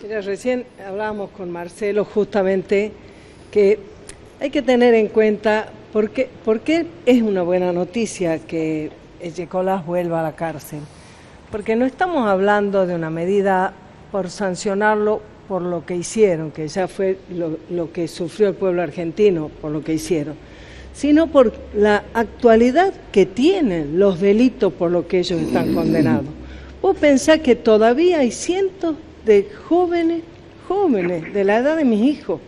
Mira, recién hablábamos con Marcelo justamente que hay que tener en cuenta por qué es una buena noticia que Echecolás vuelva a la cárcel. Porque no estamos hablando de una medida por sancionarlo por lo que hicieron, que ya fue lo que sufrió el pueblo argentino por lo que hicieron, sino por la actualidad que tienen los delitos por los que ellos están condenados. Vos pensás que todavía hay cientos de jóvenes de la edad de mis hijos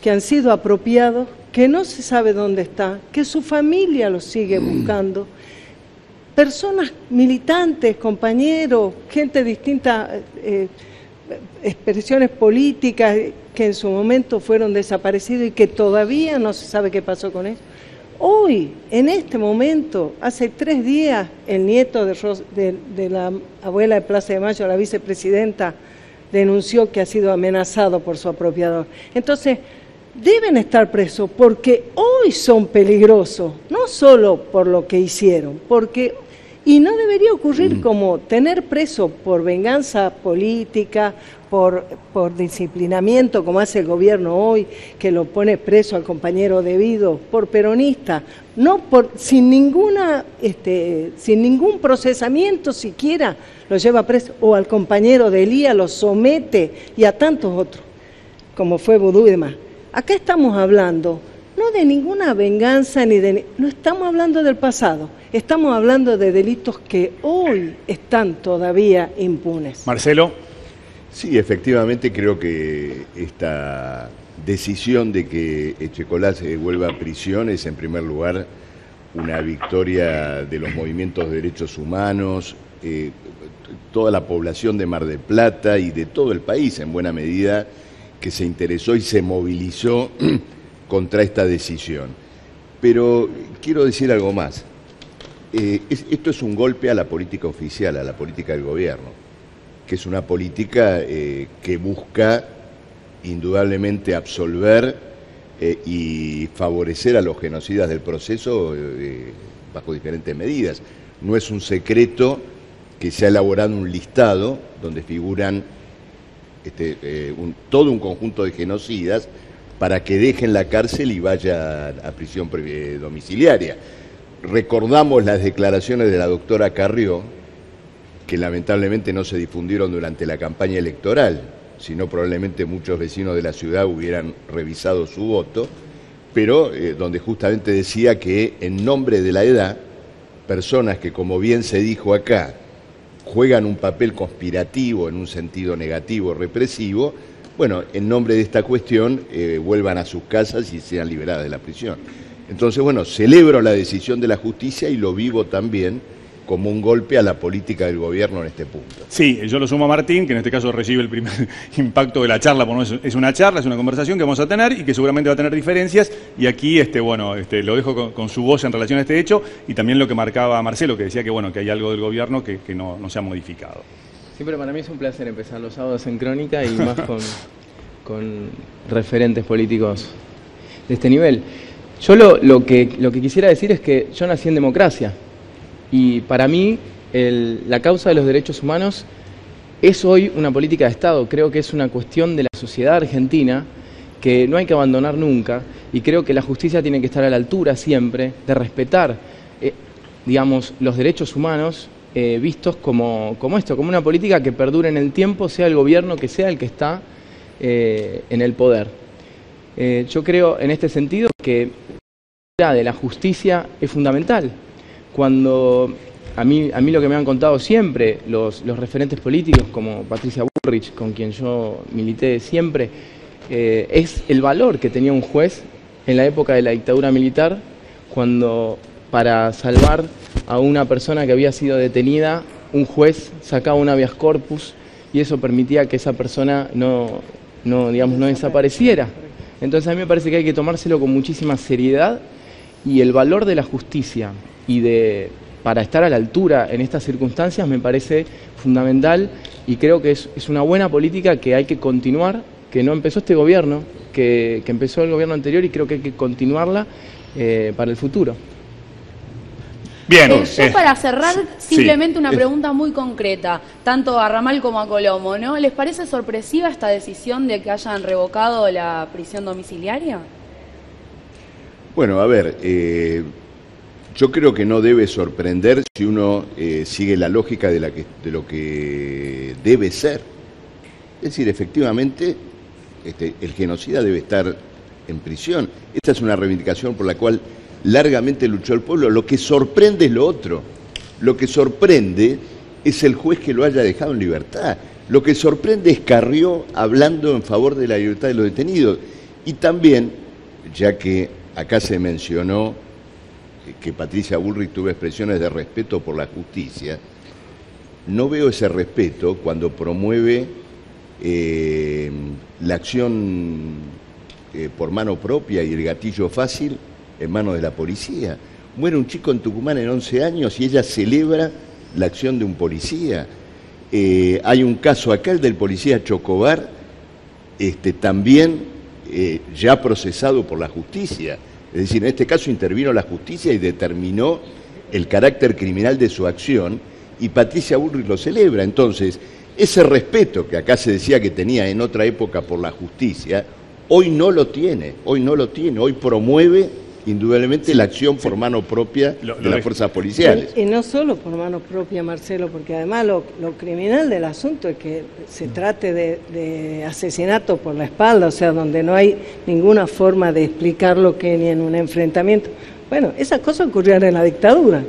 que han sido apropiados, que no se sabe dónde está, que su familia los sigue buscando, personas militantes, compañeros, gente de distintas expresiones políticas que en su momento fueron desaparecidos y que todavía no se sabe qué pasó con ellos. Hoy, en este momento, hace 3 días, el nieto de la abuela de Plaza de Mayo, la vicepresidenta, denunció que ha sido amenazado por su apropiador. Entonces, deben estar presos porque hoy son peligrosos, no solo por lo que hicieron, y no debería ocurrir como tener preso por venganza política, por disciplinamiento, como hace el gobierno hoy, que lo pone preso al compañero debido, por peronista, sin ningún procesamiento siquiera lo lleva preso, o al compañero de Elías lo somete, y a tantos otros, como fue Vudú y demás. Acá estamos hablando no de ninguna venganza, no estamos hablando del pasado, estamos hablando de delitos que hoy están todavía impunes. Marcelo. Sí, efectivamente creo que esta decisión de que Echecolás vuelva a prisión es en primer lugar una victoria de los movimientos de derechos humanos, toda la población de Mar del Plata y de todo el país en buena medida que se interesó y se movilizó contra esta decisión. Pero quiero decir algo más. Esto es un golpe a la política oficial, a la política del gobierno, que es una política que busca indudablemente absolver y favorecer a los genocidas del proceso bajo diferentes medidas. No es un secreto que se ha elaborado un listado donde figuran todo un conjunto de genocidas para que dejen la cárcel y vayan a prisión domiciliaria. Recordamos las declaraciones de la doctora Carrió, que lamentablemente no se difundieron durante la campaña electoral, sino probablemente muchos vecinos de la ciudad hubieran revisado su voto, pero donde justamente decía que en nombre de la edad, personas que, como bien se dijo acá, juegan un papel conspirativo en un sentido negativo, represivo, bueno, en nombre de esta cuestión vuelvan a sus casas y sean liberadas de la prisión. Entonces, bueno, celebro la decisión de la justicia y lo vivo también como un golpe a la política del gobierno en este punto. Sí, yo lo sumo a Martín, que en este caso recibe el primer impacto de la charla, porque no es una charla, es una conversación que vamos a tener y que seguramente va a tener diferencias, y aquí lo dejo con su voz en relación a este hecho, y también lo que marcaba Marcelo, que decía que bueno, que hay algo del gobierno que no se ha modificado. Siempre para mí es un placer empezar los sábados en Crónica y más con referentes políticos de este nivel. Yo lo que quisiera decir es que yo nací en democracia. Y para mí, la causa de los derechos humanos es hoy una política de Estado. Creo que es una cuestión de la sociedad argentina que no hay que abandonar nunca. Y creo que la justicia tiene que estar a la altura siempre de respetar, los derechos humanos vistos como una política que perdure en el tiempo, sea el gobierno que sea el que está en el poder. Yo creo en este sentido que la de la justicia es fundamental. Cuando a mí lo que me han contado siempre los referentes políticos como Patricia Bullrich, con quien yo milité siempre, es el valor que tenía un juez en la época de la dictadura militar, cuando para salvar a una persona que había sido detenida, un juez sacaba un habeas corpus y eso permitía que esa persona no desapareciera. Entonces a mí me parece que hay que tomárselo con muchísima seriedad, y el valor de la justicia para estar a la altura en estas circunstancias me parece fundamental, y creo que es una buena política que hay que continuar, que no empezó este gobierno, que empezó el gobierno anterior, y creo que hay que continuarla para el futuro. Bien. Yo para cerrar, simplemente sí, una pregunta muy concreta, tanto a Ramal como a Colomo, ¿no? ¿Les parece sorpresiva esta decisión de que hayan revocado la prisión domiciliaria? Bueno, a ver, yo creo que no debe sorprender si uno sigue la lógica de lo que debe ser. Es decir, efectivamente, el genocida debe estar en prisión. Esta es una reivindicación por la cual largamente luchó el pueblo. Lo que sorprende es lo otro. Lo que sorprende es el juez que lo haya dejado en libertad. Lo que sorprende es Carrió hablando en favor de la libertad de los detenidos. Y también, ya que acá se mencionó que Patricia Bullrich tuvo expresiones de respeto por la justicia, no veo ese respeto cuando promueve la acción por mano propia y el gatillo fácil en manos de la policía. Muere un chico en Tucumán en 11 años y ella celebra la acción de un policía. Hay un caso acá, el del policía Chocobar, también ya procesado por la justicia. Es decir, en este caso intervino la justicia y determinó el carácter criminal de su acción, y Patricia Bullrich lo celebra. Entonces, ese respeto que acá se decía que tenía en otra época por la justicia, hoy no lo tiene, hoy promueve indudablemente la acción por mano propia de las fuerzas policiales. Y no solo por mano propia, Marcelo, porque además lo criminal del asunto es que se trate de asesinato por la espalda, o sea, donde no hay ninguna forma de explicarlo que ni en un enfrentamiento. Bueno, esas cosas ocurrieron en la dictadura.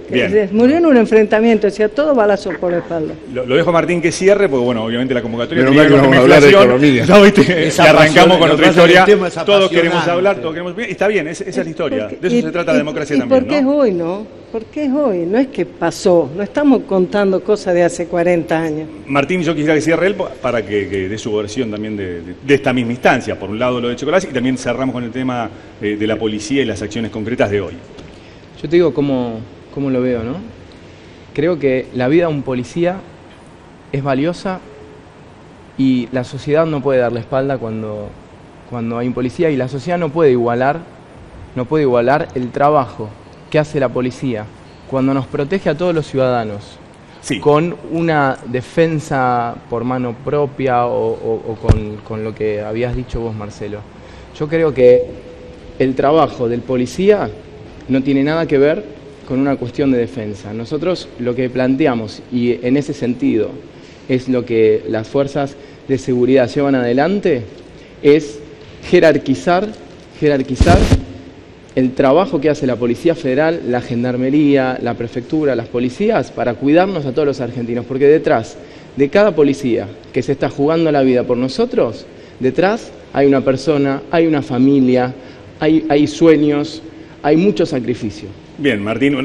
Murió en un enfrentamiento, decía todo balazo por la espalda. Lo dejo a Martín que cierre, porque bueno, obviamente la convocatoria... Pero no vamos a hablar de economía. No, ¿viste? Y arrancamos con otra historia. Todos queremos hablar, todos queremos... Y está bien, esa es la historia. De eso se trata la democracia también, ¿Y por qué es hoy, no? ¿Por qué es hoy? No es que pasó, no estamos contando cosas de hace 40 años. Martín, yo quisiera que cierre él para que dé su versión también de esta misma instancia. Por un lado lo de Chocolás y también cerramos con el tema de la policía y las acciones concretas de hoy. Yo te digo cómo lo veo, ¿no? Creo que la vida de un policía es valiosa y la sociedad no puede dar la espalda cuando hay un policía, y la sociedad no puede igualar el trabajo que hace la policía cuando nos protege a todos los ciudadanos, sí, con una defensa por mano propia o con lo que habías dicho vos, Marcelo. Yo creo que el trabajo del policía no tiene nada que ver con una cuestión de defensa. Nosotros lo que planteamos, y en ese sentido es lo que las fuerzas de seguridad llevan adelante, es jerarquizar el trabajo que hace la Policía Federal, la Gendarmería, la Prefectura, las policías, para cuidarnos a todos los argentinos. Porque detrás de cada policía que se está jugando la vida por nosotros, detrás hay una persona, hay una familia, hay sueños, hay mucho sacrificio. Bien, Martín,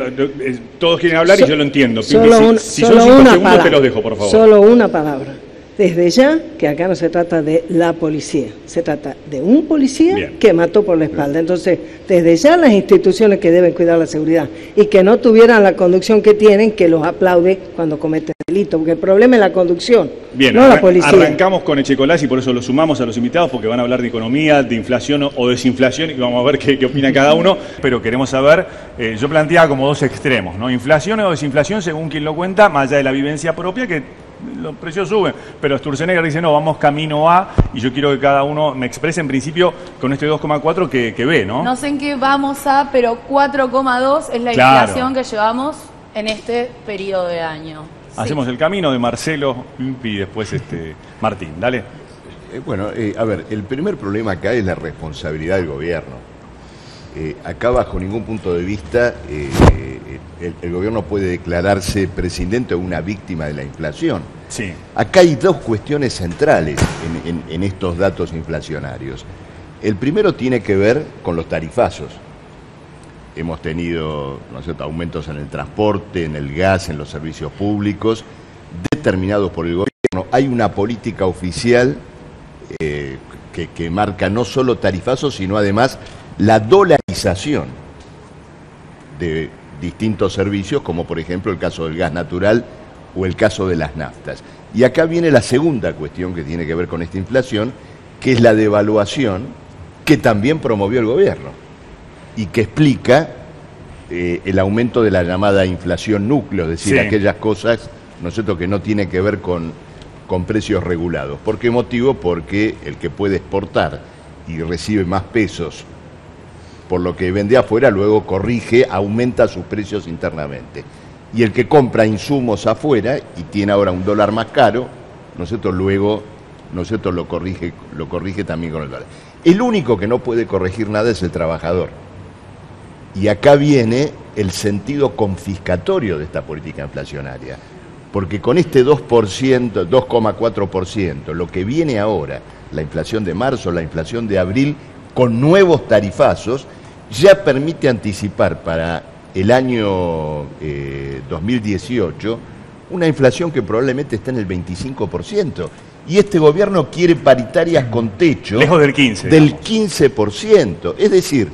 todos quieren hablar y yo lo entiendo. Si solo son 5 segundos, te los dejo, por favor. Solo una palabra. Desde ya, que acá no se trata de la policía, se trata de un policía que mató por la espalda. Entonces, desde ya las instituciones que deben cuidar la seguridad y que no tuvieran la conducción que tienen, que los aplaude cuando cometen delito, porque el problema es la conducción, no la policía. Arrancamos con Echecolás y por eso lo sumamos a los invitados, porque van a hablar de economía, de inflación o desinflación, y vamos a ver qué opina cada uno, pero queremos saber, yo planteaba como dos extremos, ¿no? Inflación o desinflación, según quien lo cuenta, más allá de la vivencia propia, que los precios suben, pero Sturzenegger dice no, vamos camino a, y yo quiero que cada uno me exprese en principio con este 2,4 que ve, ¿no? No sé en qué vamos a, pero 4,2 es la inflación que llevamos en este periodo de año. Hacemos el camino de Marcelo y después Martín, dale. Bueno, a ver, el primer problema acá es la responsabilidad del gobierno. Acá bajo ningún punto de vista el gobierno puede declararse presidente o una víctima de la inflación. Sí. Acá hay dos cuestiones centrales en estos datos inflacionarios. El primero tiene que ver con los tarifazos. Hemos tenido, ¿no es cierto?, aumentos en el transporte, en el gas, en los servicios públicos, determinados por el gobierno. Hay una política oficial que marca no solo tarifazos, sino además la dolarización de distintos servicios, como por ejemplo el caso del gas natural o el caso de las naftas. Y acá viene la segunda cuestión que tiene que ver con esta inflación, que es la devaluación que también promovió el gobierno y que explica el aumento de la llamada inflación núcleo, es decir, Sí. aquellas cosas, ¿no es cierto?, que no tienen que ver con precios regulados. ¿Por qué motivo? Porque el que puede exportar y recibe más pesos por lo que vende afuera, luego corrige, aumenta sus precios internamente. Y el que compra insumos afuera y tiene ahora un dólar más caro, ¿no es cierto?, luego, ¿no es cierto?, lo corrige también con el dólar. El único que no puede corregir nada es el trabajador. Y acá viene el sentido confiscatorio de esta política inflacionaria. Porque con este 2%, 2,4%, lo que viene ahora, la inflación de marzo, la inflación de abril, con nuevos tarifazos, ya permite anticipar para el año 2018 una inflación que probablemente está en el 25%. Y este gobierno quiere paritarias con techo Lejos del 15%. del 15%. Es decir,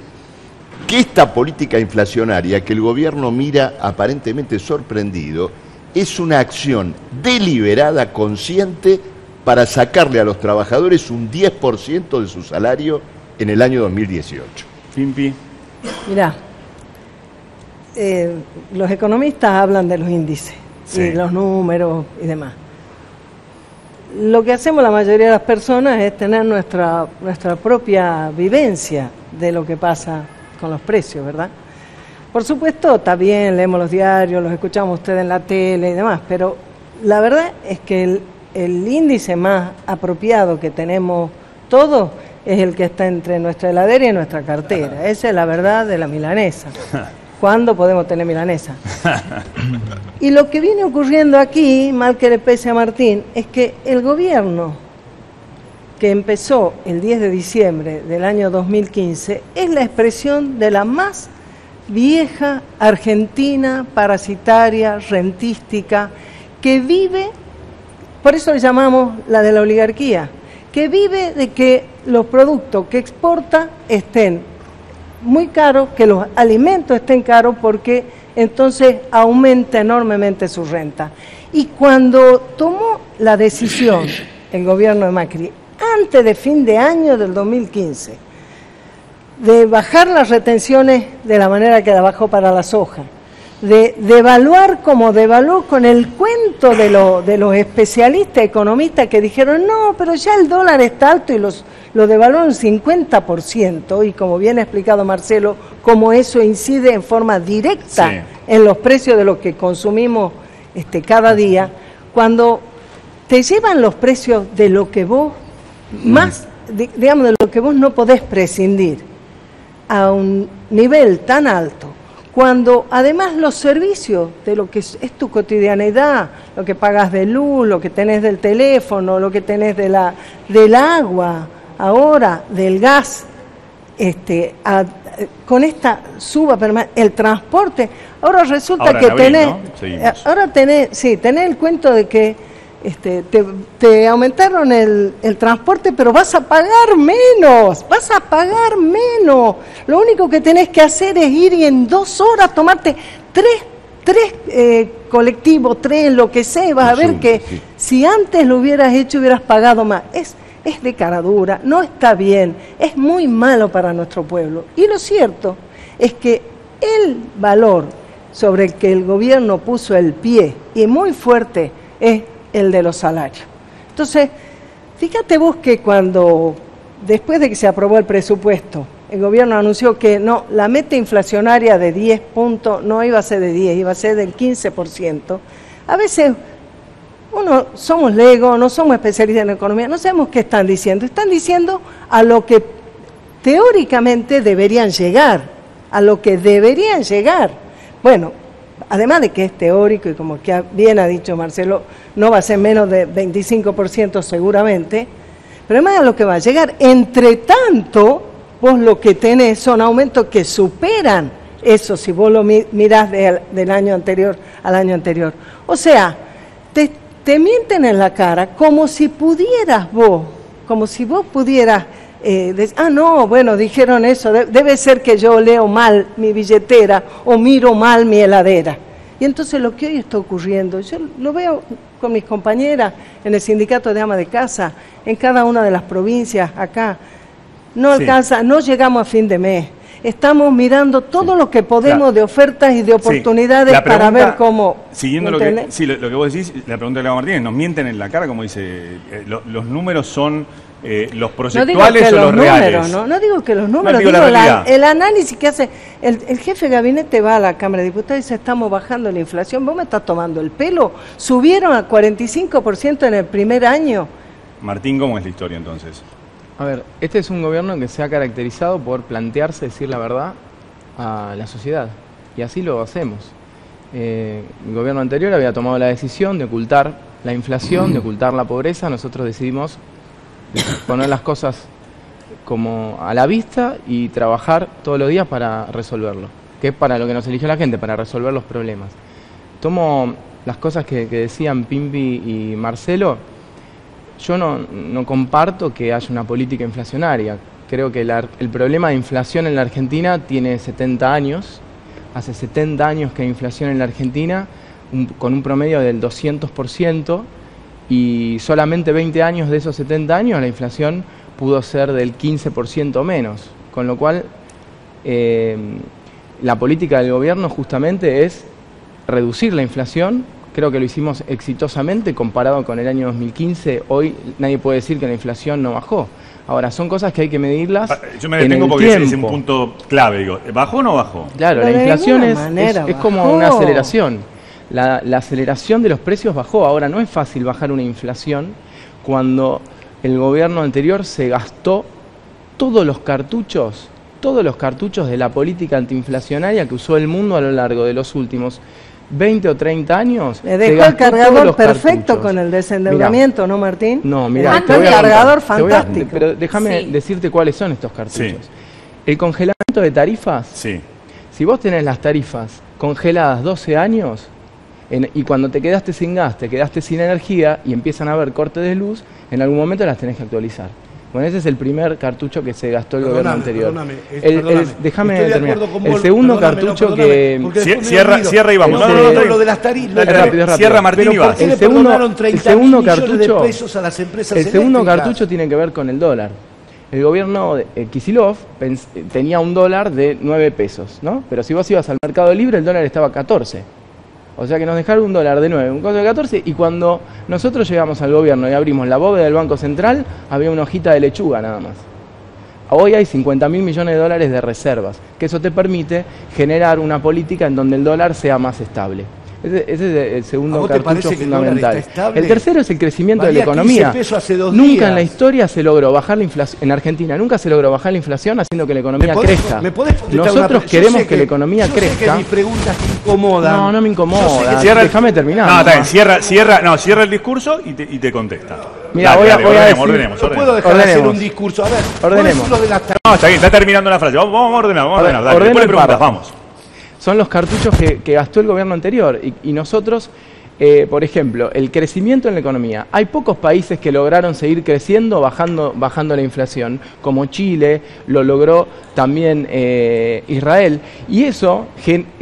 que esta política inflacionaria que el gobierno mira aparentemente sorprendido es una acción deliberada, consciente, para sacarle a los trabajadores un 10% de su salario en el año 2018. Fimpi. Mirá, los economistas hablan de los índices Sí. y los números y demás. Lo que hacemos la mayoría de las personas es tener nuestra propia vivencia de lo que pasa con los precios, ¿verdad? Por supuesto, está bien, leemos los diarios, los escuchamos ustedes en la tele y demás, pero la verdad es que el índice más apropiado que tenemos todos es el que está entre nuestra heladera y nuestra cartera. Esa es la verdad de la milanesa. ¿Cuándo podemos tener milanesa? Y lo que viene ocurriendo aquí, mal que le pese a Martín, es que el gobierno que empezó el 10 de diciembre del año 2015 es la expresión de la más vieja Argentina parasitaria, rentística, que vive, por eso le llamamos la de la oligarquía, que vive de que los productos que exporta estén muy caros, que los alimentos estén caros, porque entonces aumenta enormemente su renta. Y cuando tomó la decisión el gobierno de Macri, antes de fin de año del 2015, de bajar las retenciones de la manera que la bajó para la soja, de devaluar como devaluó con el cuento de los especialistas economistas que dijeron, no, pero ya el dólar está alto, y lo devaluó un 50%, y como bien ha explicado Marcelo, cómo eso incide en forma directa Sí. en los precios de lo que consumimos cada día, cuando te llevan los precios de lo que vos más, digamos, de lo que vos no podés prescindir a un nivel tan alto, cuando además los servicios de lo que es tu cotidianidad, lo que pagas de luz, lo que tenés del teléfono, lo que tenés del agua, ahora del gas, con esta suba permanente, el transporte, ahora resulta Ahora que en abril, tenés, ¿no? Seguimos. ahora tenés el cuento de que te aumentaron el transporte, pero vas a pagar menos. Lo único que tenés que hacer es ir y en 2 horas tomarte tres colectivos, 3, lo que sea, y vas a ver que Sí. si antes lo hubieras hecho hubieras pagado más. Es de cara dura, no está bien, es muy malo para nuestro pueblo. Y lo cierto es que el valor sobre el que el gobierno puso el pie, y muy fuerte, es el de los salarios. Entonces, fíjate vos que después de que se aprobó el presupuesto, el gobierno anunció que no, la meta inflacionaria de 10 puntos no iba a ser de 10, iba a ser del 15%. A veces somos legos, no somos especialistas en economía, no sabemos qué están diciendo. Están diciendo a lo que teóricamente deberían llegar, Bueno, además de que es teórico y como que bien ha dicho Marcelo, no va a ser menos de 25% seguramente, pero además a lo que va a llegar. Entre tanto, vos lo que tenés son aumentos que superan eso, si vos lo mirás del año anterior al año anterior. O sea, te mienten en la cara como si vos pudieras decir, no, bueno, dijeron eso, debe ser que yo leo mal mi billetera o miro mal mi heladera. Y entonces lo que hoy está ocurriendo, yo lo veo con mis compañeras en el sindicato de amas de casa, en cada una de las provincias acá, no alcanza, no llegamos a fin de mes. estamos mirando todo lo que podemos Claro. de ofertas y de oportunidades La para pregunta, ver cómo... siguiendo ¿me lo que, entendés? sí, lo que vos decís, la pregunta de Leo Martínez, ¿nos mienten en la cara, como dice? ¿Los números son los No digo proyectuales que o los los números, reales? no digo que los números, digo digo la realidad. el análisis que hace el jefe de gabinete, va a la Cámara de Diputados y dice, estamos bajando la inflación. ¿Vos me estás tomando el pelo? Subieron a 45% en el primer año. Martín, ¿cómo es la historia entonces? A ver, este es un gobierno que se ha caracterizado por plantearse decir la verdad a la sociedad, y así lo hacemos. El gobierno anterior había tomado la decisión de ocultar la inflación, de ocultar la pobreza. Nosotros decidimos poner las cosas como a la vista y trabajar todos los días para resolverlo, que es para lo que nos eligió la gente, para resolver los problemas. Tomo las cosas que decían Pimpi y Marcelo. Yo no comparto que haya una política inflacionaria. Creo que el problema de inflación en la Argentina tiene 70 años. Hace 70 años que hay inflación en la Argentina, con un promedio del 200%, y solamente 20 años de esos 70 años la inflación pudo ser del 15% menos. Con lo cual, la política del gobierno justamente es reducir la inflación. Creo que lo hicimos exitosamente comparado con el año 2015. Hoy nadie puede decir que la inflación no bajó. Ahora, son cosas que hay que medirlas Yo me en detengo el porque ese es un tiempo. punto clave. Digo, ¿bajó o no bajó? Claro, Pero la de inflación ninguna manera es como bajó. una aceleración. La aceleración de los precios bajó. Ahora, no es fácil bajar una inflación cuando el gobierno anterior se gastó todos los cartuchos de la política antiinflacionaria que usó el mundo a lo largo de los últimos 20 o 30 años. Me se dejó el gastó todos cargador los perfecto cartuchos. con el desendeudamiento, ¿no, Martín? No, Me mira, dejó el cargador fantástico. pero déjame Sí. decirte cuáles son estos cartuchos. Sí. El congelamiento de tarifas. Sí. Si vos tenés las tarifas congeladas 12 años y cuando te quedaste sin gas, te quedaste sin energía y empiezan a haber cortes de luz, en algún momento las tenés que actualizar. Bueno, ese es el primer cartucho que se gastó el gobierno anterior. Déjame Estoy de terminar. acuerdo con El vos, segundo perdóname, cartucho perdóname, que... porque después me Cierra, olvido. cierra y vamos. No, No, no, no, no, no, lo de las tarifas. Dale, rápido. Cierra Martín y Pero va. ¿por qué El le segundo- perdonaron el 30 segundo millones cartucho- de pesos a las empresas El segundo eléctricas? cartucho tiene que ver con el dólar. El gobierno de Kicillof tenía un dólar de 9 pesos, ¿no? Pero si vos ibas al Mercado Libre, el dólar estaba a 14. O sea que nos dejaron un dólar de 9, un costo de 14, y cuando nosotros llegamos al gobierno y abrimos la bóveda del Banco Central, había una hojita de lechuga nada más. Hoy hay 50.000 millones de dólares de reservas, que eso te permite generar una política en donde el dólar sea más estable. Ese es el ¿A segundo vos te cartucho parece que el dólar fundamental. está estable? El tercero es el crecimiento de la Valía 15 economía. pesos hace 2 Nunca días. en la historia se logró bajar la inflación, en Argentina nunca se logró bajar la inflación haciendo que la economía crezca. ¿Me podés contestar Nosotros yo queremos sé que la economía yo sé crezca. que mis preguntas te incomodan. No me incomoda. Cierra el- Déjame terminar. No, está bien, nomás. cierra el discurso y te contesta. Mira, Dale, voy a ordenemos, decir- ordenemos, No puedo ordenemos. dejar de hacer Ordenemos. un discurso. A ver, Ordenemos. ¿cuáles son los de las tarifas? No, está bien, está terminando la frase. Vamos a ordenar, vamos a ordenar. Dale, Ordena después le el preguntas, párrafo. vamos. Son los cartuchos que gastó el gobierno anterior y nosotros, por ejemplo, el crecimiento en la economía. Hay pocos países que lograron seguir creciendo bajando la inflación, como Chile, lo logró también Israel. Y eso,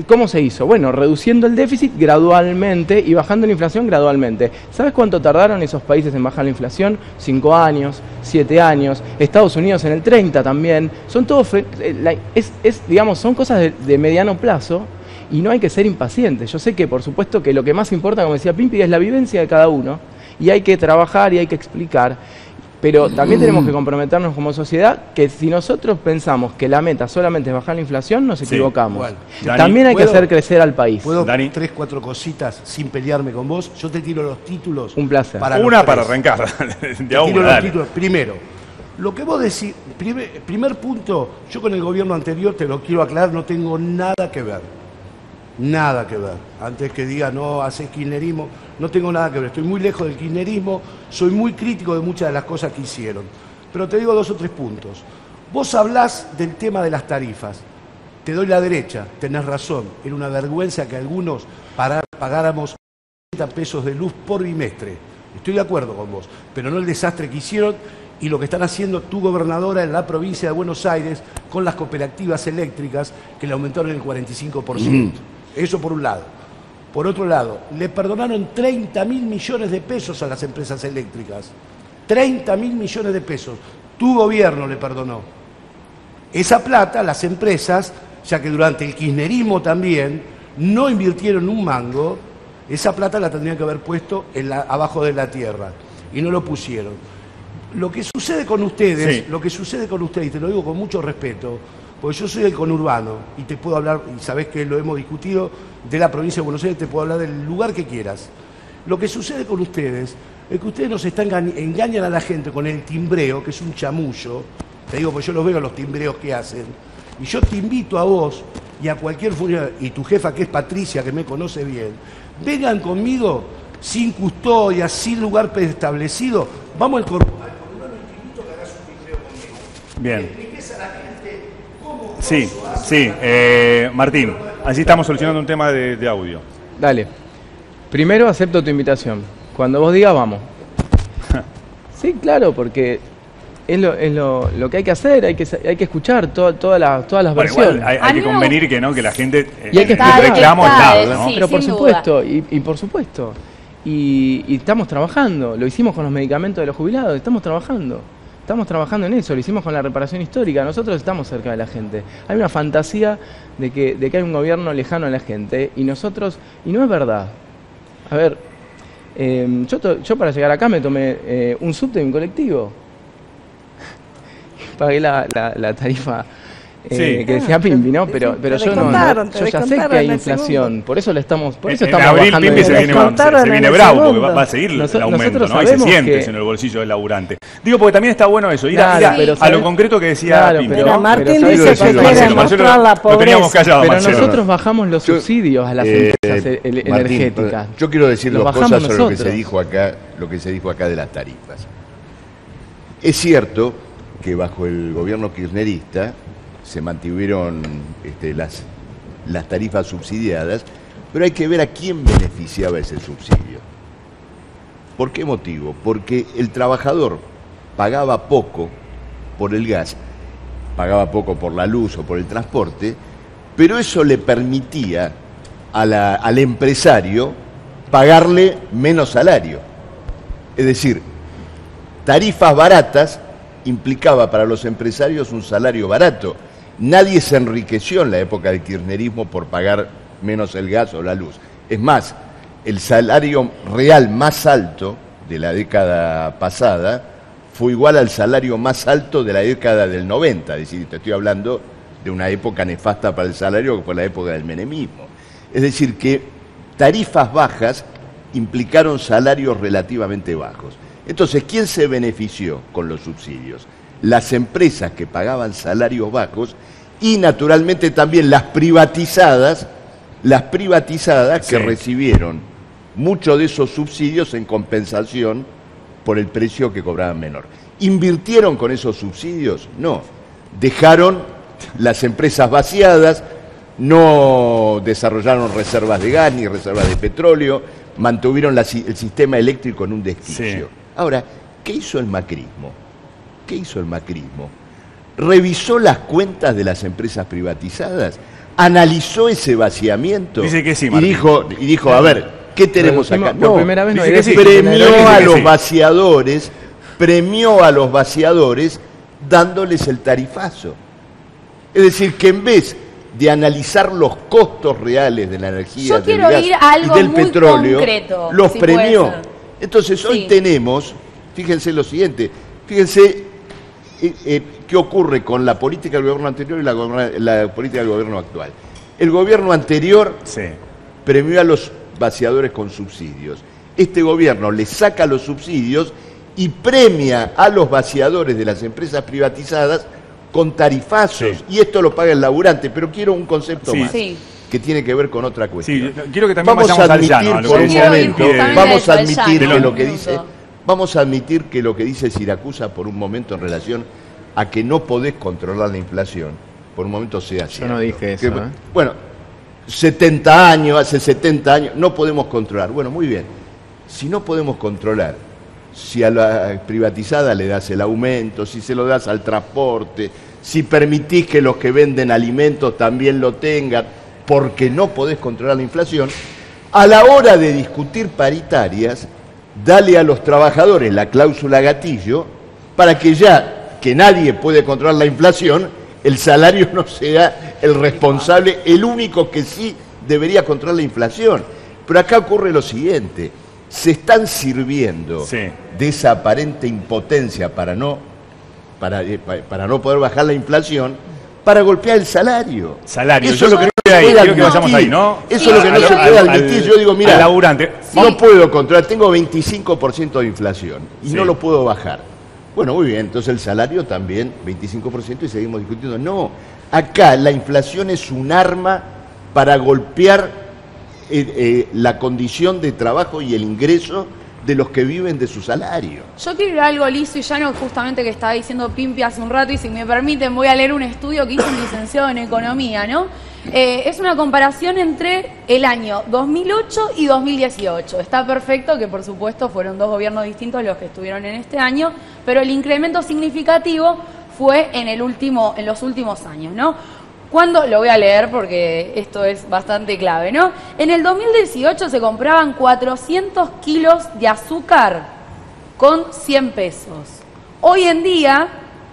¿cómo se hizo? Bueno, reduciendo el déficit gradualmente y bajando la inflación gradualmente. ¿Sabes cuánto tardaron esos países en bajar la inflación? 5 años, 7 años, Estados Unidos en el 30 también. Son todos, digamos, son cosas de mediano plazo. Y no hay que ser impacientes. Yo sé que, por supuesto, que lo que más importa, como decía Pimpi, es la vivencia de cada uno. Y hay que trabajar y hay que explicar. Pero también tenemos que comprometernos como sociedad que si nosotros pensamos que la meta solamente es bajar la inflación, nos equivocamos. Bueno. Dani, También hay que ¿puedo- hacer crecer al país. ¿Puedo Dani. 3, 4 cositas sin pelearme con vos? Yo te tiro los títulos. Un placer. Para los Una tres. para arrancar. Te De a tiro una, los dale. títulos. Primero, lo que vos decís, primer punto, yo con el gobierno anterior, te lo quiero aclarar, no tengo nada que ver. Nada que ver. Antes que diga, no, haces kirchnerismo, no tengo nada que ver. Estoy muy lejos del kirchnerismo, soy muy crítico de muchas de las cosas que hicieron. Pero te digo 2 o 3 puntos. Vos hablás del tema de las tarifas. Te doy la derecha, tenés razón. Era una vergüenza que algunos pagáramos 30 pesos de luz por bimestre. Estoy de acuerdo con vos, pero no el desastre que hicieron y lo que están haciendo tu gobernadora en la provincia de Buenos Aires con las cooperativas eléctricas que le aumentaron el 45%. Eso por un lado. Por otro lado, le perdonaron 30.000 millones de pesos a las empresas eléctricas. 30.000 millones de pesos. Tu gobierno le perdonó. Esa plata, las empresas, ya que durante el kirchnerismo también no invirtieron un mango, esa plata la tendrían que haber puesto abajo de la tierra y no lo pusieron. Lo que sucede con ustedes, Sí. lo que sucede con ustedes, y te lo digo con mucho respeto, porque yo soy del conurbano y te puedo hablar, y sabés que lo hemos discutido, de la provincia de Buenos Aires, te puedo hablar del lugar que quieras. Lo que sucede con ustedes es que ustedes nos engañan a la gente con el timbreo, que es un chamullo. Te digo, porque yo los veo los timbreos que hacen. Y yo te invito a vos y a cualquier funcionario, y tu jefa que es Patricia, que me conoce bien, vengan conmigo sin custodia, sin lugar preestablecido. Vamos al conurbano y te invito a que hagas un timbreo conmigo. Bien. Que expliques a la gente cómo Sí, sí. Martín, así estamos solucionando un tema de audio. Dale. Primero acepto tu invitación. Cuando vos digas, vamos. Sí, claro, porque es lo que hay que hacer, hay que escuchar todas las Bueno, versiones. igual hay A mí que me convenir que no, que la gente Y hay que el explicar. reclamo Está, está, ¿no? sí. Pero por sin supuesto, y por supuesto. Y estamos trabajando, lo hicimos con los medicamentos de los jubilados, estamos trabajando en eso, lo hicimos con la reparación histórica, nosotros estamos cerca de la gente. Hay una fantasía de que hay un gobierno lejano a la gente y no es verdad. A ver, yo para llegar acá me tomé un subte y un colectivo. Pagué la tarifa Sí. que decía Pimpi, ¿no? Pero te yo descontaron, te yo ya sé descontaron que hay en el inflación, segundo. por eso estamos En abril bajando Pimpi el- se viene, descontaron se viene en el bravo porque segundo. va a seguir el aumento, Nosotros ¿no? Y se sabemos siente que- eso en el bolsillo del laburante. Digo, porque también está bueno eso, ir a Claro, lo ¿sabes? concreto que decía Claro, Pimpi. pero- Mira, Martín pero dice ¿sabes? que quiere Marcelo, mostrar la lo teníamos pobreza. callado, Pero Marcelo. nosotros bajamos los subsidios a las empresas Martín, energéticas. yo quiero decir Los dos bajamos cosas sobre lo que nosotros. se dijo acá de las tarifas. Es cierto que bajo el gobierno kirchnerista se mantuvieron las tarifas subsidiadas, pero hay que ver a quién beneficiaba ese subsidio. ¿Por qué motivo? Porque el trabajador pagaba poco por el gas, pagaba poco por la luz o por el transporte, pero eso le permitía al empresario pagarle menos salario. Es decir, tarifas baratas implicaba para los empresarios un salario barato. Nadie se enriqueció en la época del kirchnerismo por pagar menos el gas o la luz. Es más, el salario real más alto de la década pasada fue igual al salario más alto de la década del 90. Es decir, te estoy hablando de una época nefasta para el salario que fue la época del menemismo. Es decir, que tarifas bajas implicaron salarios relativamente bajos. Entonces, ¿quién se benefició con los subsidios? Las empresas que pagaban salarios bajos y naturalmente también las privatizadas que recibieron muchos de esos subsidios en compensación por el precio que cobraban menor. ¿Invirtieron con esos subsidios? No. Dejaron las empresas vaciadas, no desarrollaron reservas de gas ni reservas de petróleo, mantuvieron el sistema eléctrico en un desquicio. Sí. Ahora, ¿qué hizo el macrismo? ¿Revisó las cuentas de las empresas privatizadas? ¿Analizó ese vaciamiento? Dice que sí, y Martín. dijo, a ver, ¿qué tenemos acá? Por primera vez no dice hay que sí. déficit Premió Dice a que los sí. vaciadores dándoles el tarifazo. Es decir, que en vez de analizar los costos reales de la energía, Yo del quiero gas ir a algo y del muy petróleo, concreto, los si premió. puede ser. Entonces hoy Sí. tenemos, fíjense lo siguiente, fíjense qué ocurre con la política del gobierno anterior y la política del gobierno actual. El gobierno anterior Sí. premió a los vaciadores con subsidios. Este gobierno le saca los subsidios y premia a los vaciadores de las empresas privatizadas con tarifazos. Sí. Y esto lo paga el laburante. Pero quiero un concepto Sí. más, Sí. que tiene que ver con otra cuestión. Sí, quiero que también Vamos a vayamos al admitir llano. a lo por que un decía Quiero ir momento, Pimpi de- justamente vamos a al admitir llano, que lo que un dice, minuto. vamos a admitir que lo que dice Siracusa por un momento en relación a que no podés controlar la inflación, por un momento sea Yo no cierto. dije eso, Que, ¿eh? Bueno, 70 años, hace 70 años, no podemos controlar. Bueno, muy bien. Si no podemos controlar, si a la privatizada le das el aumento, si se lo das al transporte, si permitís que los que venden alimentos también lo tengan, porque no podés controlar la inflación, a la hora de discutir paritarias, dale a los trabajadores la cláusula gatillo para que ya que nadie puede controlar la inflación, el salario no sea el responsable, el único que sí debería controlar la inflación. Pero acá ocurre lo siguiente, se están sirviendo de esa aparente impotencia para no poder bajar la inflación, para golpear el salario. Eso es lo que no puede ahí, quiero que vayamos ahí, ¿no? Eso es lo que no se puede admitir. Yo digo, mira, laburante. No puedo controlar, tengo 25% de inflación y no lo puedo bajar. Bueno, muy bien, entonces el salario también, 25% y seguimos discutiendo. No, acá la inflación es un arma para golpear la condición de trabajo y el ingreso de los que viven de su salario. Yo quiero ir a algo liso y llano, justamente que estaba diciendo Pimpi hace un rato, y si me permiten voy a leer un estudio que hizo un licenciado en Economía, ¿no? Es una comparación entre el año 2008 y 2018. Está perfecto que, por supuesto, fueron dos gobiernos distintos los que estuvieron en este año, pero el incremento significativo fue en los últimos años, ¿no? ¿Cuándo? Lo voy a leer porque esto es bastante clave, ¿no? En el 2018 se compraban 400 kilos de azúcar con 100 pesos. Hoy en día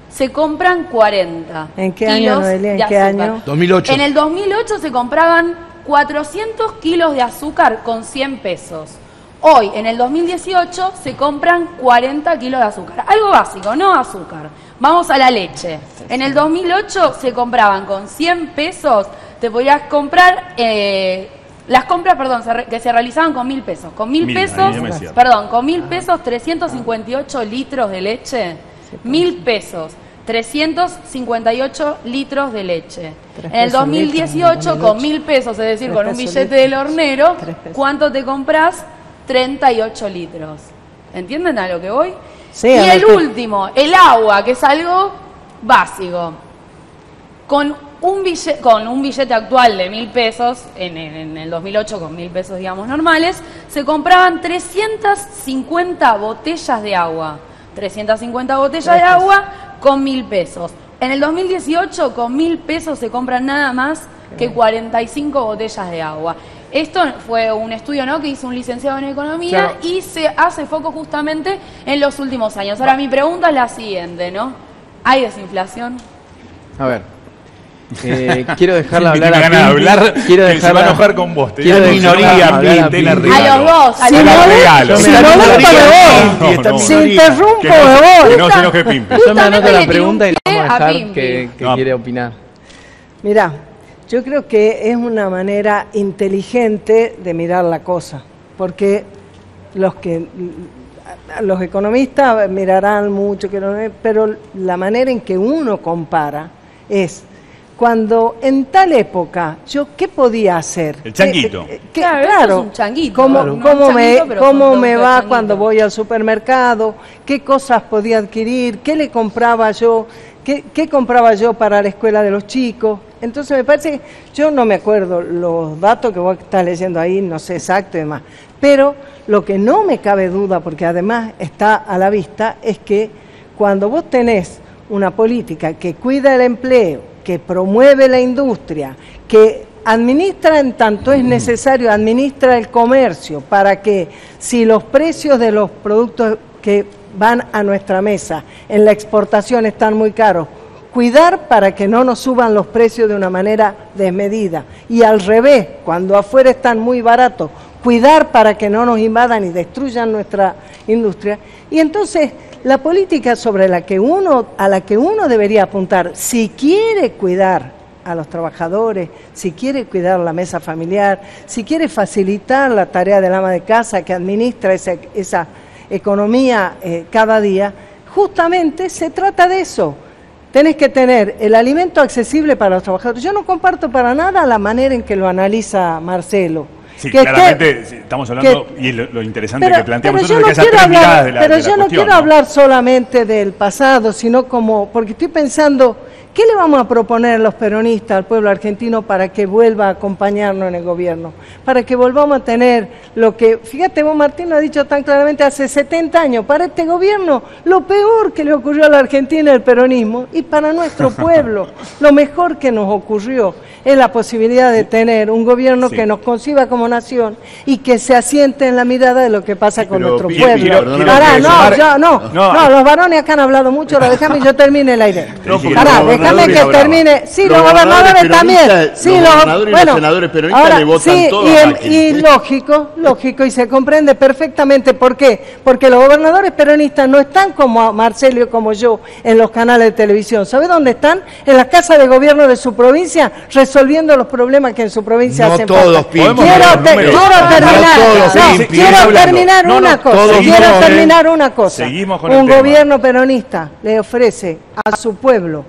se compran 40 ¿En qué año, Noelia? ¿En qué año? 2008. En el 2008 se compraban 400 kilos de azúcar con 100 pesos. Hoy, en el 2018, se compran 40 kilos de azúcar. Algo básico, no azúcar. Vamos a la leche. En el 2008 se compraban con 100 pesos, te podías comprar, las compras, que se realizaban con 1.000 pesos. Con 1.000 pesos, con 1.000 pesos, 358 litros de leche. 1.000 pesos, 358 litros de leche. En el 2018, con 1.000 pesos, es decir, con un billete del hornero, ¿cuánto te compras? 38 litros. ¿Entienden a lo que voy? Sí, y el último, el agua, que es algo básico. Con un billete actual de 1.000 pesos, en el 2008 con 1.000 pesos, digamos, normales, se compraban 350 botellas de agua. 350 botellas de agua con 1.000 pesos. En el 2018 con 1.000 pesos se compran nada más que 45 botellas de agua. Esto fue un estudio, ¿no?, que hizo un licenciado en Economía, y se hace foco justamente en los últimos años. Ahora, mi pregunta es la siguiente, ¿no? ¿Hay desinflación? A ver, quiero dejarla hablar a Pimpi. Quiero dejarla, se va a enojar con vos. Te quiero minoría, a los dos. Si interrumpo, me voy. Que no se enoje Pimpi. Yo me anoto la pregunta y le vamos a dejar que quiere opinar. Mirá, yo creo que es una manera inteligente de mirar la cosa, porque los economistas mirarán mucho, pero la manera en que uno compara es cuando en tal época ¿qué podía hacer? El changuito. Claro, es un changuito. ¿Cómo me va cuando voy al supermercado? ¿Qué cosas podía adquirir? ¿Qué le compraba yo? ¿Qué compraba yo para la escuela de los chicos? Entonces me parece que yo no me acuerdo los datos que vos estás leyendo ahí, no sé exacto y demás, pero lo que no me cabe duda, porque además está a la vista, es que cuando vos tenés una política que cuida el empleo, que promueve la industria, que administra en tanto es necesario, administra el comercio para que si los precios de los productos que van a nuestra mesa en la exportación están muy caros, cuidar para que no nos suban los precios de una manera desmedida, y al revés, cuando afuera están muy baratos, cuidar para que no nos invadan y destruyan nuestra industria. Y entonces la política a la que uno debería apuntar, si quiere cuidar a los trabajadores, si quiere cuidar la mesa familiar, si quiere facilitar la tarea del ama de casa que administra esa economía cada día, justamente se trata de eso. Tenés que tener el alimento accesible para los trabajadores. Yo no comparto para nada la manera en que lo analiza Marcelo. Sí, claramente estamos hablando, y lo interesante que planteamos nosotros es que esas tres miradas de la Pero yo no cuestión, quiero hablar solamente del pasado, sino porque estoy pensando, ¿qué le vamos a proponer a los peronistas, al pueblo argentino, para que vuelva a acompañarnos en el gobierno? Para que volvamos a tener lo que, fíjate vos, Martín lo ha dicho tan claramente, hace 70 años, para este gobierno, lo peor que le ocurrió a la Argentina el peronismo, y para nuestro pueblo, lo mejor que nos ocurrió es la posibilidad de tener un gobierno que nos conciba como nación y que se asiente en la mirada de lo que pasa con nuestro pueblo. Los varones acá han hablado mucho, ahora déjame yo termine la idea. déjame que termine. Sí, los gobernadores también. Sí, los gobernadores y los senadores peronistas ahora, le votan sí, todo a Macri. y lógico, y se comprende perfectamente por qué. Porque los gobernadores peronistas no están como Marcelo y como yo en los canales de televisión. ¿Sabe dónde están? En las casas de gobierno de su provincia, resolviendo los problemas que en su provincia hacen falta. No todos, Pimpi. Quiero terminar una cosa. Seguimos con Un gobierno peronista le ofrece a su pueblo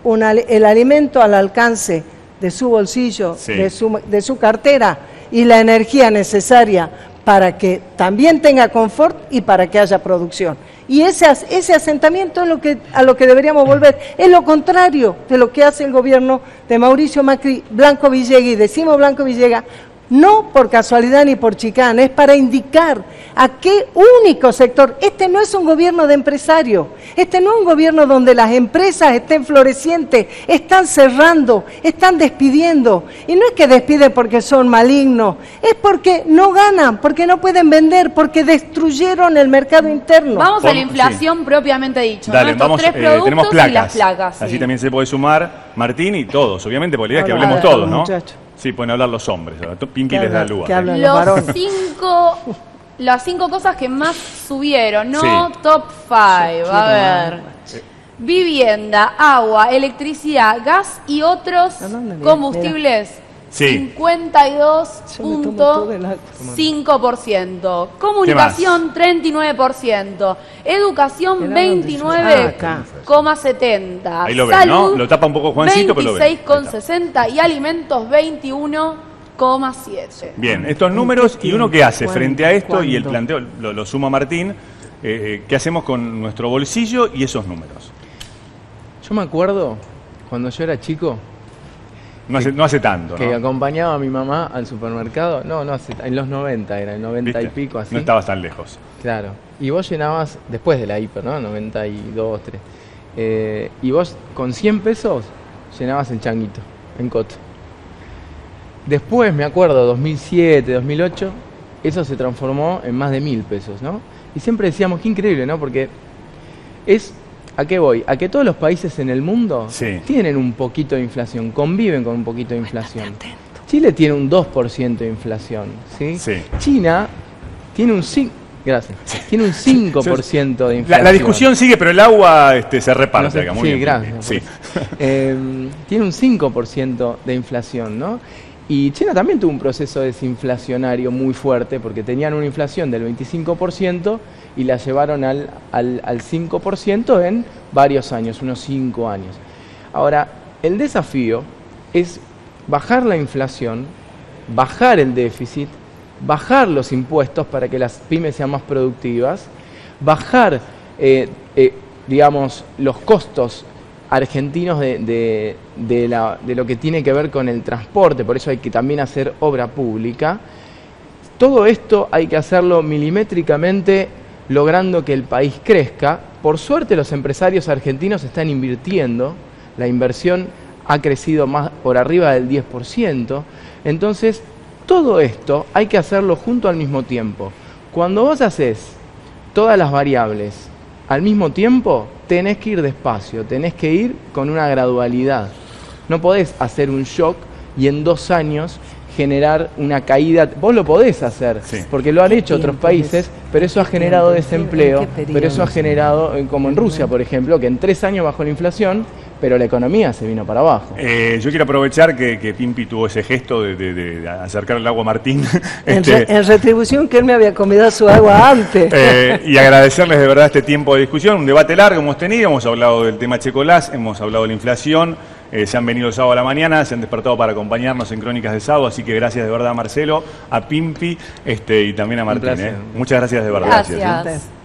el alimento al alcance de su bolsillo, sí, de su cartera, y la energía necesaria para que también tenga confort y para que haya producción. Y ese asentamiento es a lo que deberíamos volver. Es lo contrario de lo que hace el gobierno de Mauricio Macri, Blanco Villega, y decimos Blanco Villega, no por casualidad ni por chicana, es para indicar a qué único sector. Este no es un gobierno de empresarios, este no es un gobierno donde las empresas estén florecientes, están cerrando, están despidiendo. Y no es que despiden porque son malignos, es porque no ganan, porque no pueden vender, porque destruyeron el mercado interno. Vamos a la inflación propiamente dicho. Dale, ¿no? vamos, Estos tres productos tenemos placas. Y las placas. Así Sí. también se puede sumar Martín y todos, obviamente, porque la idea es que Ahora, hablemos a ver, todos, ¿no? muchachos. Sí, pueden hablar los hombres. Pimpi les da el lugar. que hablan los varones. Las 5 cosas que más subieron, ¿no? Sí. Top 5, a ver. Vivienda, agua, electricidad, gas y otros ¿A dónde? combustibles. Sí. 52.5%. Comunicación, 39%. Educación, 29,70%. Ahí lo ven, Salud, ¿no? Lo tapa un poco Juancito, pero lo ven. 26,60%. Y alimentos, 21,7%. Bien, estos números y uno que hace ¿Cuándo? frente a esto y el ¿Cuándo? planteo lo suma Martín. ¿Qué hacemos con nuestro bolsillo y esos números? Yo me acuerdo, cuando yo era chico, No hace tanto, que ¿no? acompañaba a mi mamá al supermercado. No hace, en los 90 era, el 90 ¿Viste? y pico así. No estabas tan lejos. Claro. Y vos llenabas, después de la hiper, ¿no? 92, 3. Y vos con 100 pesos llenabas el changuito, en Coto. Después, me acuerdo, 2007, 2008, eso se transformó en más de 1.000 pesos, ¿no? Y siempre decíamos, qué increíble, ¿no? Porque ¿a qué voy? A que todos los países en el mundo Sí. tienen un poquito de inflación, conviven con un poquito de inflación. Chile tiene un 2% de inflación, ¿sí? Sí. China tiene un 5% de inflación. La discusión sigue, pero el agua se reparte. No sé, acá. Muy sí, bien, gracias. Sí. Tiene un 5% de inflación, ¿no? Y China también tuvo un proceso desinflacionario muy fuerte porque tenían una inflación del 25% y la llevaron al 5% en varios años, unos 5 años. Ahora, el desafío es bajar la inflación, bajar el déficit, bajar los impuestos para que las pymes sean más productivas, bajar, digamos, los costos argentinos de lo que tiene que ver con el transporte, por eso hay que también hacer obra pública. Todo esto hay que hacerlo milimétricamente, logrando que el país crezca. Por suerte los empresarios argentinos están invirtiendo, la inversión ha crecido más por arriba del 10%, entonces todo esto hay que hacerlo junto al mismo tiempo. Cuando vos haces todas las variables al mismo tiempo, tenés que ir despacio, tenés que ir con una gradualidad. No podés hacer un shock y en 2 años generar una caída. Vos lo podés hacer, Sí. porque lo han hecho otros países, pero eso ha generado desempleo, pero eso ha generado, como en Rusia, por ejemplo, que en 3 años bajó la inflación, pero la economía se vino para abajo. Yo quiero aprovechar que Pimpi tuvo ese gesto de acercar el agua a Martín. En retribución que él me había convidado su agua antes. Y agradecerles de verdad este tiempo de discusión, un debate largo hemos tenido, hemos hablado del tema Checolás, hemos hablado de la inflación, se han venido el sábado a la mañana, se han despertado para acompañarnos en Crónicas de Sábado, así que gracias de verdad a Marcelo, a Pimpi y también a Martín. placer. Muchas gracias de verdad. Gracias.